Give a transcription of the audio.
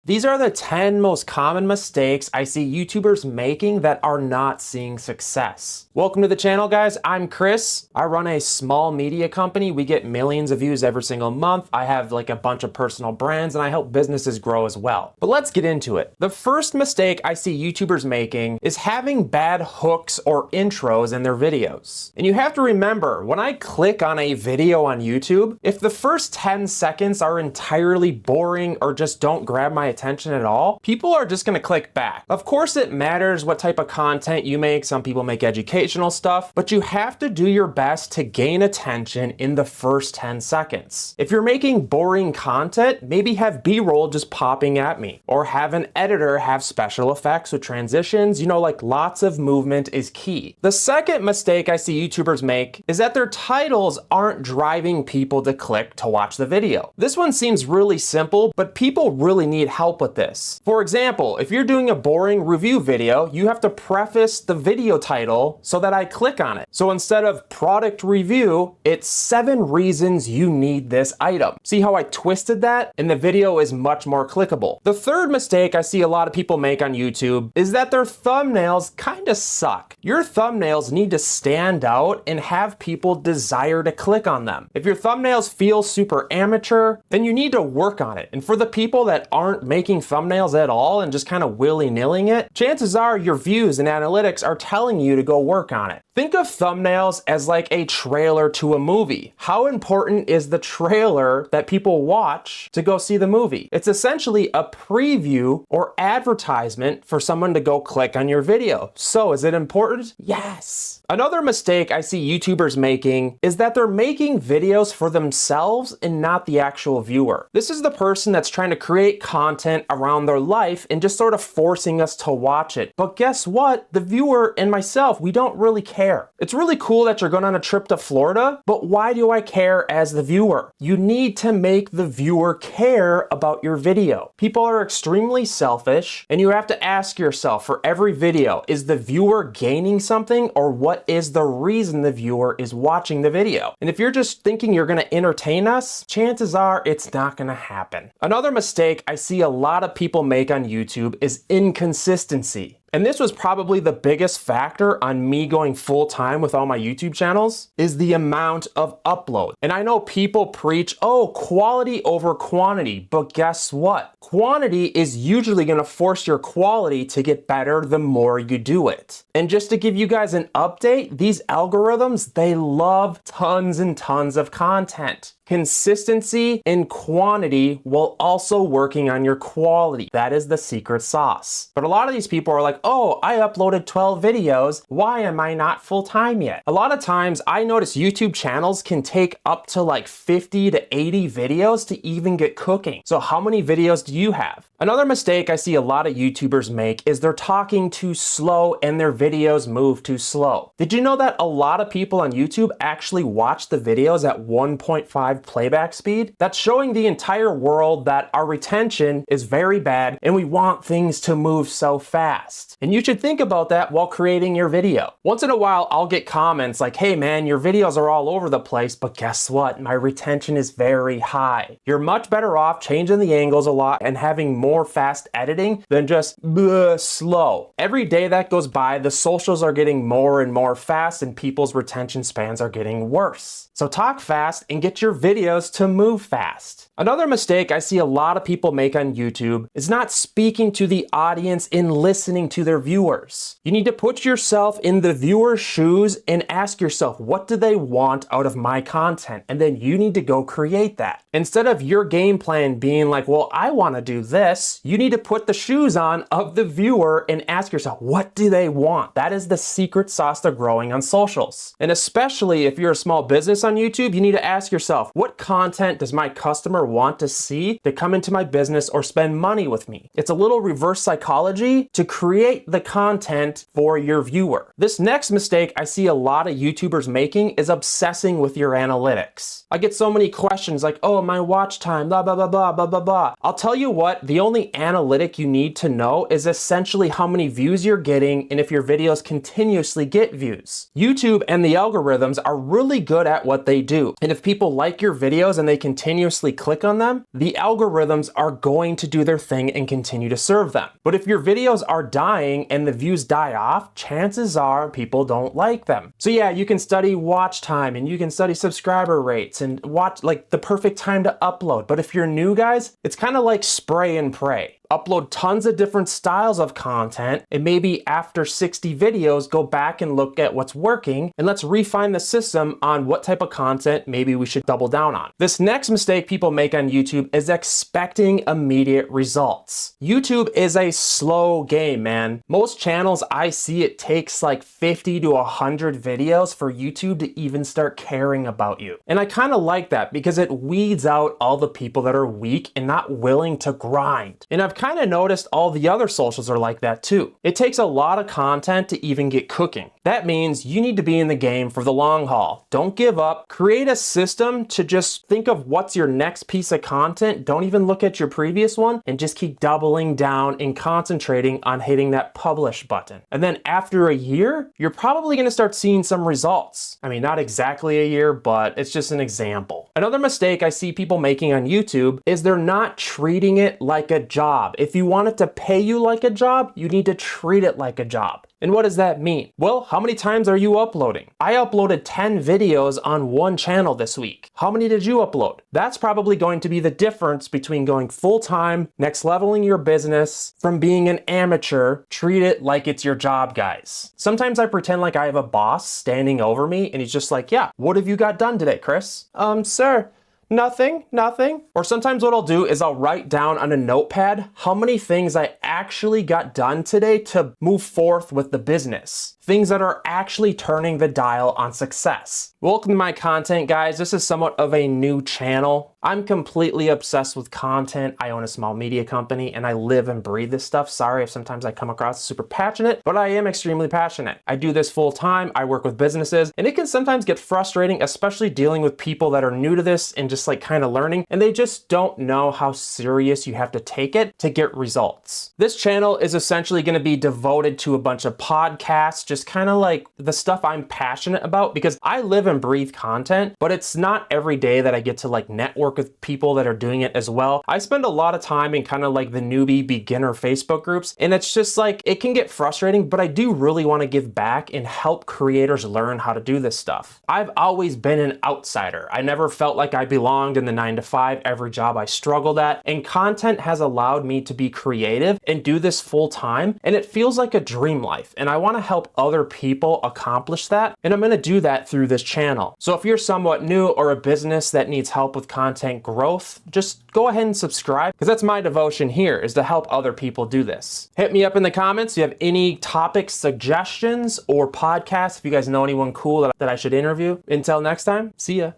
These are the 10 most common mistakes I see YouTubers making that are not seeing success. Welcome to the channel, guys. I'm Chris. I run a small media company. We get millions of views every single month. I have like a bunch of personal brands and I help businesses grow as well. But let's get into it. The first mistake I see YouTubers making is having bad hooks or intros in their videos. And you have to remember, when I click on a video on YouTube, if the first 10 seconds are entirely boring or just don't grab my attention at all, people are just gonna click back. Of course, it matters what type of content you make. Some people make educational stuff, but you have to do your best to gain attention in the first 10 seconds. If you're making boring content, maybe have B-roll just popping at me, or have an editor have special effects with transitions. You know, like lots of movement is key. The second mistake I see YouTubers make is that their titles aren't driving people to click to watch the video. This one seems really simple, but people really need help with this. For example, if you're doing a boring review video, you have to preface the video title so that I click on it. So instead of product review, it's 7 reasons you need this item. See how I twisted that? And the video is much more clickable. The third mistake I see a lot of people make on YouTube is that their thumbnails kind of suck. Your thumbnails need to stand out and have people desire to click on them. If your thumbnails feel super amateur, then you need to work on it. And for the people that aren't making thumbnails at all and just kind of willy-nilling it, chances are your views and analytics are telling you to go work on it. Think of thumbnails as like a trailer to a movie. How important is the trailer that people watch to go see the movie? It's essentially a preview or advertisement for someone to go click on your video. So is it important? Yes. Another mistake I see YouTubers making is that they're making videos for themselves and not the actual viewer. This is the person that's trying to create content around their life and just sort of forcing us to watch it. But guess what? The viewer and myself, we don't really care. It's really cool that you're going on a trip to Florida, but why do I care as the viewer? You need to make the viewer care about your video. People are extremely selfish, and you have to ask yourself for every video, is the viewer gaining something, or what is the reason the viewer is watching the video? And if you're just thinking you're going to entertain us, chances are it's not going to happen. Another mistake I see a lot of people make on YouTube is inconsistency. And this was probably the biggest factor on me going full time with all my YouTube channels, is the amount of upload. And I know people preach, oh, quality over quantity, but guess what? Quantity is usually gonna force your quality to get better the more you do it. And just to give you guys an update, these algorithms, they love tons and tons of content. Consistency and quantity while also working on your quality. That is the secret sauce. But a lot of these people are like, oh, I uploaded 12 videos. Why am I not full time yet? A lot of times I notice YouTube channels can take up to like 50 to 80 videos to even get cooking. So how many videos do you have? Another mistake I see a lot of YouTubers make is they're talking too slow and their videos move too slow. Did you know that a lot of people on YouTube actually watch the videos at 1.5 playback speed? That's showing the entire world that our retention is very bad and we want things to move so fast. And you should think about that while creating your video. Once in a while, I'll get comments like, hey man, your videos are all over the place, but guess what? My retention is very high. You're much better off changing the angles a lot and having more fast editing than just slow. Every day that goes by, the socials are getting more and more fast and people's retention spans are getting worse. So talk fast and get your videos to move fast. Another mistake I see a lot of people make on YouTube is not speaking to the audience and listening to their viewers. You need to put yourself in the viewer's shoes and ask yourself, what do they want out of my content? And then you need to go create that. Instead of your game plan being like, well, I want to do this, you need to put the shoes on of the viewer and ask yourself, what do they want? That is the secret sauce to growing on socials. And especially if you're a small business on YouTube, you need to ask yourself, what content does my customer want to see to come into my business or spend money with me? It's a little reverse psychology to create the content for your viewer. This next mistake I see a lot of YouTubers making is obsessing with your analytics. I get so many questions like, oh, my watch time, blah, blah, blah, blah, blah, blah, blah. I'll tell you what, the only analytic you need to know is essentially how many views you're getting and if your videos continuously get views. YouTube and the algorithms are really good at what they do. And if people like your videos and they continuously click click on them, the algorithms are going to do their thing and continue to serve them. But if your videos are dying and the views die off, chances are people don't like them. So yeah, you can study watch time and you can study subscriber rates and watch like the perfect time to upload. But if you're new, guys, it's kind of like spray and pray. Upload tons of different styles of content, and maybe after 60 videos, go back and look at what's working, and let's refine the system on what type of content maybe we should double down on. This next mistake people make on YouTube is expecting immediate results. YouTube is a slow game, man. Most channels I see, it takes like 50 to 100 videos for YouTube to even start caring about you. And I kind of like that because it weeds out all the people that are weak and not willing to grind. And I've kind of noticed all the other socials are like that too. It takes a lot of content to even get cooking. That means you need to be in the game for the long haul. Don't give up. Create a system to just think of what's your next piece of content. Don't even look at your previous one and just keep doubling down and concentrating on hitting that publish button. And then after a year, you're probably going to start seeing some results. I mean, not exactly a year, but it's just an example. Another mistake I see people making on YouTube is they're not treating it like a job. If you want it to pay you like a job, you need to treat it like a job. And what does that mean? Well, how many times are you uploading? I uploaded 10 videos on one channel this week. How many did you upload? That's probably going to be the difference between going full-time, next leveling your business, from being an amateur. Treat it like it's your job, guys. Sometimes I pretend like I have a boss standing over me and he's just like, yeah, what have you got done today, Chris? Sir, nothing. Or sometimes what I'll do is I'll write down on a notepad how many things I actually got done today to move forth with the business. Things that are actually turning the dial on success. Welcome to my content, guys. This is somewhat of a new channel. I'm completely obsessed with content. I own a small media company and I live and breathe this stuff. Sorry if sometimes I come across super passionate, but I am extremely passionate. I do this full time. I work with businesses and it can sometimes get frustrating, especially dealing with people that are new to this and just like kind of learning, and they just don't know how serious you have to take it to get results. This channel is essentially going to be devoted to a bunch of podcasts, just kind of like the stuff I'm passionate about, because I live and breathe content, but it's not every day that I get to like network with people that are doing it as well. I spend a lot of time in kind of like the newbie beginner Facebook groups, and it's just like, it can get frustrating, but I do really want to give back and help creators learn how to do this stuff. I've always been an outsider. I never felt like I belonged in the 9-to-5, every job I struggled at, and content has allowed me to be creative and do this full time, and it feels like a dream life, and I want to help other people accomplish that, and I'm going to do that through this channel. So if you're somewhat new or a business that needs help with content growth, just go ahead and subscribe, because that's my devotion here, is to help other people do this. Hit me up in the comments if you have any topic suggestions or podcasts, if you guys know anyone cool that I should interview. Until next time, see ya.